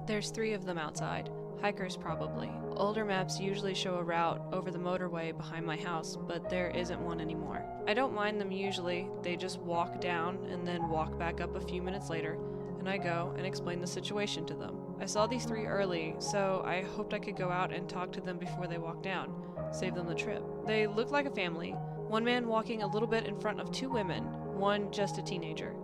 There's 3 of them outside. Hikers probably. Older maps usually show a route over the motorway behind my house, but there isn't one anymore. I don't mind them usually, they just walk down and then walk back up a few minutes later, and I go and explain the situation to them. I saw these 3 early, so I hoped I could go out and talk to them before they walk down, save them the trip. They looked like a family, one man walking a little bit in front of 2 women, one just a teenager.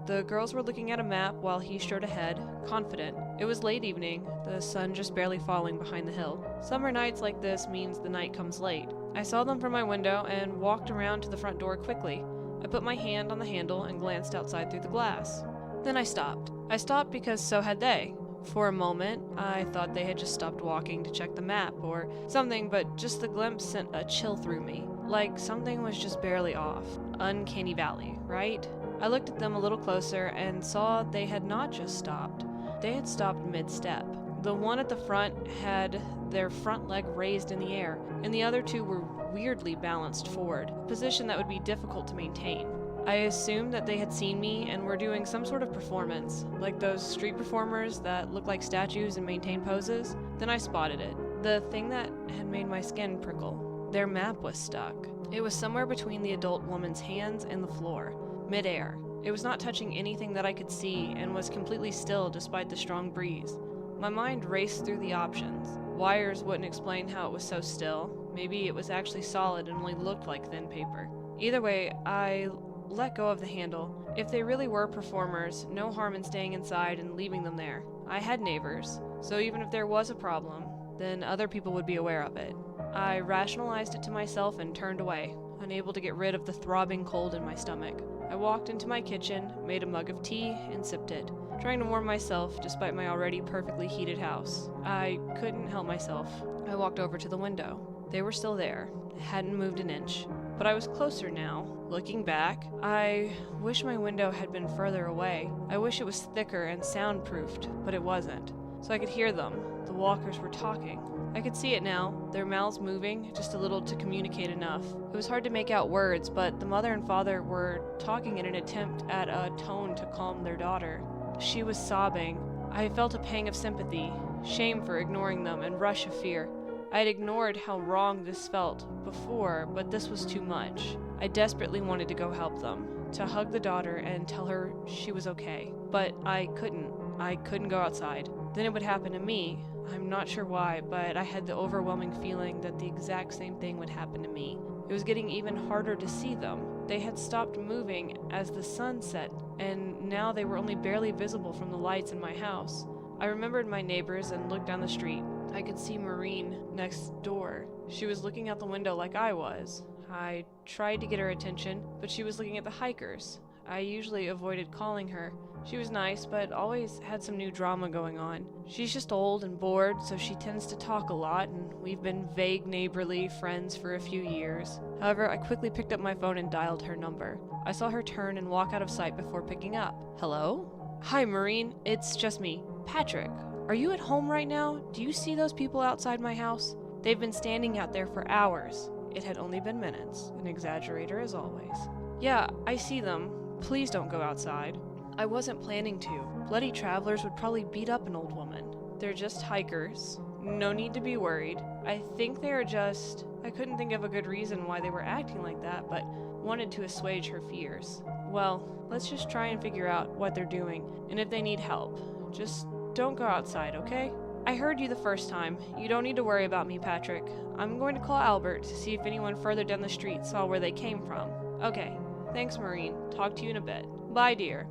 The girls were looking at a map while he strode ahead, confident. It was late evening, the sun just barely falling behind the hill. Summer nights like this means the night comes late. I saw them from my window and walked around to the front door quickly. I put my hand on the handle and glanced outside through the glass. Then I stopped. I stopped because so had they. For a moment, I thought they had just stopped walking to check the map or something, but just the glimpse sent a chill through me. Like something was just barely off. Uncanny Valley, right? I looked at them a little closer and saw they had not just stopped. They had stopped mid-step. The one at the front had their front leg raised in the air, and the other 2 were weirdly balanced forward, a position that would be difficult to maintain. I assumed that they had seen me and were doing some sort of performance, like those street performers that look like statues and maintain poses. Then I spotted it, the thing that had made my skin prickle. Their map was stuck. It was somewhere between the adult woman's hands and the floor. Mid-air. It was not touching anything that I could see and was completely still despite the strong breeze. My mind raced through the options. Wires wouldn't explain how it was so still. Maybe it was actually solid and only looked like thin paper. Either way, I let go of the handle. If they really were performers, no harm in staying inside and leaving them there. I had neighbors, so even if there was a problem, then other people would be aware of it. I rationalized it to myself and turned away, unable to get rid of the throbbing cold in my stomach. I walked into my kitchen, made a mug of tea, and sipped it, trying to warm myself despite my already perfectly heated house. I couldn't help myself. I walked over to the window. They were still there. I hadn't moved an inch. But I was closer now. Looking back, I wish my window had been further away. I wish it was thicker and soundproofed, but it wasn't. So I could hear them. The walkers were talking. I could see it now, their mouths moving, just a little to communicate enough. It was hard to make out words, but the mother and father were talking in an attempt at a tone to calm their daughter. She was sobbing. I felt a pang of sympathy, shame for ignoring them, and rush of fear. I had ignored how wrong this felt before, but this was too much. I desperately wanted to go help them, to hug the daughter and tell her she was okay. But I couldn't. I couldn't go outside. Then it would happen to me. I'm not sure why, but I had the overwhelming feeling that the exact same thing would happen to me. It was getting even harder to see them. They had stopped moving as the sun set, and now they were only barely visible from the lights in my house. I remembered my neighbors and looked down the street. I could see Maureen next door. She was looking out the window like I was. I tried to get her attention, but she was looking at the hikers. I usually avoided calling her. She was nice, but always had some new drama going on. She's just old and bored, so she tends to talk a lot, and we've been vague neighborly friends for a few years. However, I quickly picked up my phone and dialed her number. I saw her turn and walk out of sight before picking up. Hello? Hi, Maureen. It's just me. Patrick. Are you at home right now? Do you see those people outside my house? They've been standing out there for hours. It had only been minutes. An exaggerator as always. Yeah, I see them. Please don't go outside. I wasn't planning to. Bloody travelers would probably beat up an old woman. They're just hikers. No need to be worried. I think they're just... I couldn't think of a good reason why they were acting like that, but wanted to assuage her fears. Well, let's just try and figure out what they're doing, and if they need help. Just don't go outside, okay? I heard you the first time. You don't need to worry about me, Patrick. I'm going to call Albert to see if anyone further down the street saw where they came from. Okay. Thanks, Maureen. Talk to you in a bit. Bye, dear.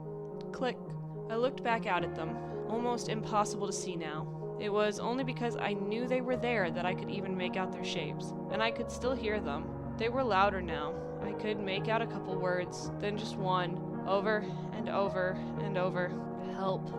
Click. I looked back out at them. Almost impossible to see now. It was only because I knew they were there that I could even make out their shapes. And I could still hear them. They were louder now. I could make out a couple words, then just one. Over and over and over. Help.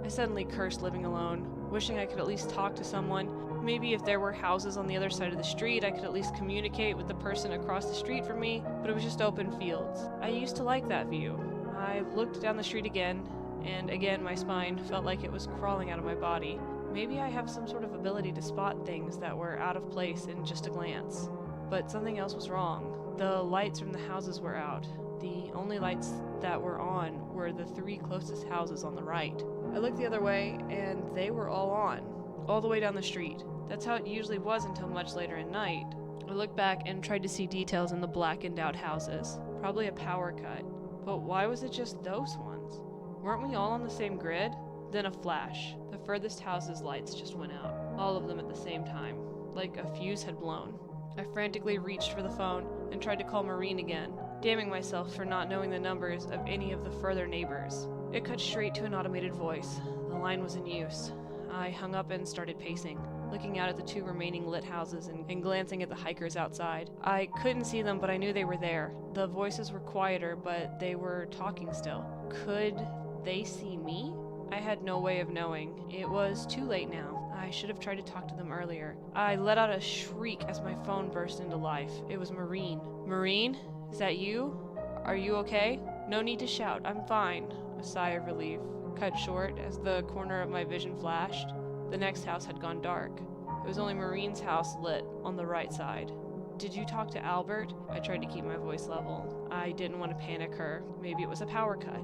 I suddenly cursed living alone, wishing I could at least talk to someone. Maybe if there were houses on the other side of the street, I could at least communicate with the person across the street from me, but it was just open fields. I used to like that view. I looked down the street again, and again my spine felt like it was crawling out of my body. Maybe I have some sort of ability to spot things that were out of place in just a glance. But something else was wrong. The lights from the houses were out. The only lights that were on were the 3 closest houses on the right. I looked the other way, and they were all on, all the way down the street. That's how it usually was until much later at night. I looked back and tried to see details in the blackened out houses. Probably a power cut. But why was it just those ones? Weren't we all on the same grid? Then a flash. The furthest house's lights just went out. All of them at the same time. Like a fuse had blown. I frantically reached for the phone and tried to call Maureen again, damning myself for not knowing the numbers of any of the further neighbors. It cut straight to an automated voice. The line was in use. I hung up and started pacing, looking out at the 2 remaining lit houses and glancing at the hikers outside. I couldn't see them, but I knew they were there. The voices were quieter, but they were talking still. Could they see me? I had no way of knowing. It was too late now. I should have tried to talk to them earlier. I let out a shriek as my phone burst into life. It was Maureen. Maureen? Is that you? Are you okay? No need to shout. I'm fine. A sigh of relief, cut short as the corner of my vision flashed. The next house had gone dark. It was only Maureen's house lit on the right side. Did you talk to Albert? I tried to keep my voice level. I didn't want to panic her. Maybe it was a power cut.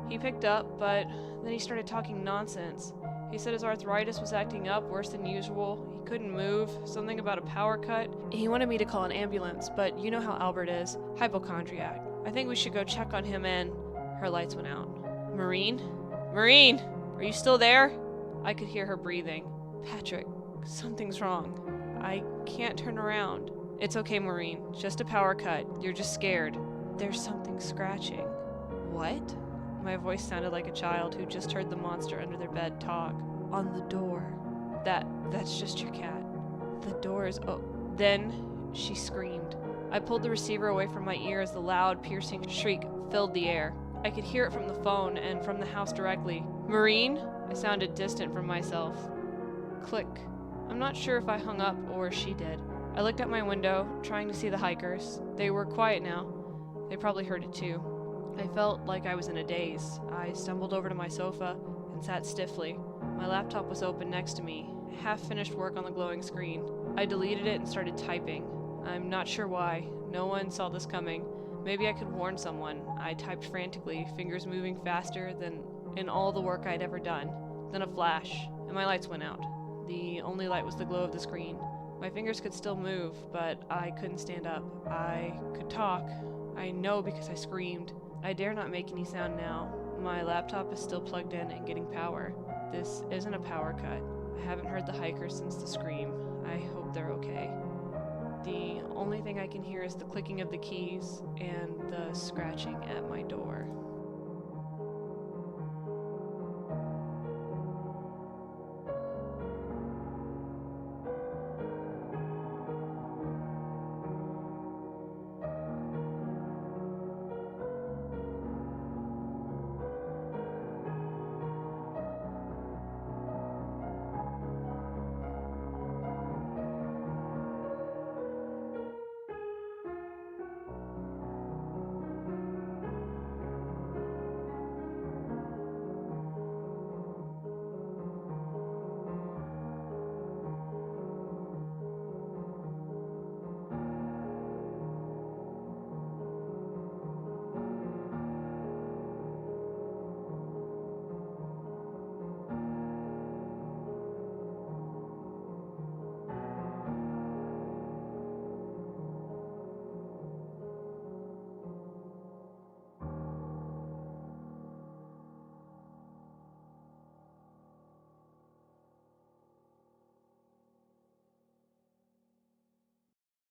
He picked up, but then he started talking nonsense. He said his arthritis was acting up worse than usual. He couldn't move, something about a power cut. He wanted me to call an ambulance, but you know how Albert is. Hypochondriac. I think we should go check on him and... Her lights went out. Maureen? Maureen! Are you still there? I could hear her breathing. Patrick, something's wrong. I can't turn around. It's okay, Maureen. Just a power cut. You're just scared. There's something scratching. What? My voice sounded like a child who just heard the monster under their bed talk. On the door. That's just your cat. The door is Then she screamed. I pulled the receiver away from my ear as the loud, piercing shriek filled the air. I could hear it from the phone and from the house directly. Maureen? I sounded distant from myself. Click. I'm not sure if I hung up or she did. I looked out my window, trying to see the hikers. They were quiet now. They probably heard it too. I felt like I was in a daze. I stumbled over to my sofa and sat stiffly. My laptop was open next to me, half-finished work on the glowing screen. I deleted it and started typing. I'm not sure why. No one saw this coming. Maybe I could warn someone. I typed frantically, fingers moving faster than in all the work I'd ever done. Then a flash, and my lights went out. The only light was the glow of the screen. My fingers could still move, but I couldn't stand up. I could talk. I know because I screamed. I dare not make any sound now. My laptop is still plugged in and getting power. This isn't a power cut. I haven't heard the hikers since the scream. I hope they're okay. The only thing I can hear is the clicking of the keys and the scratching at my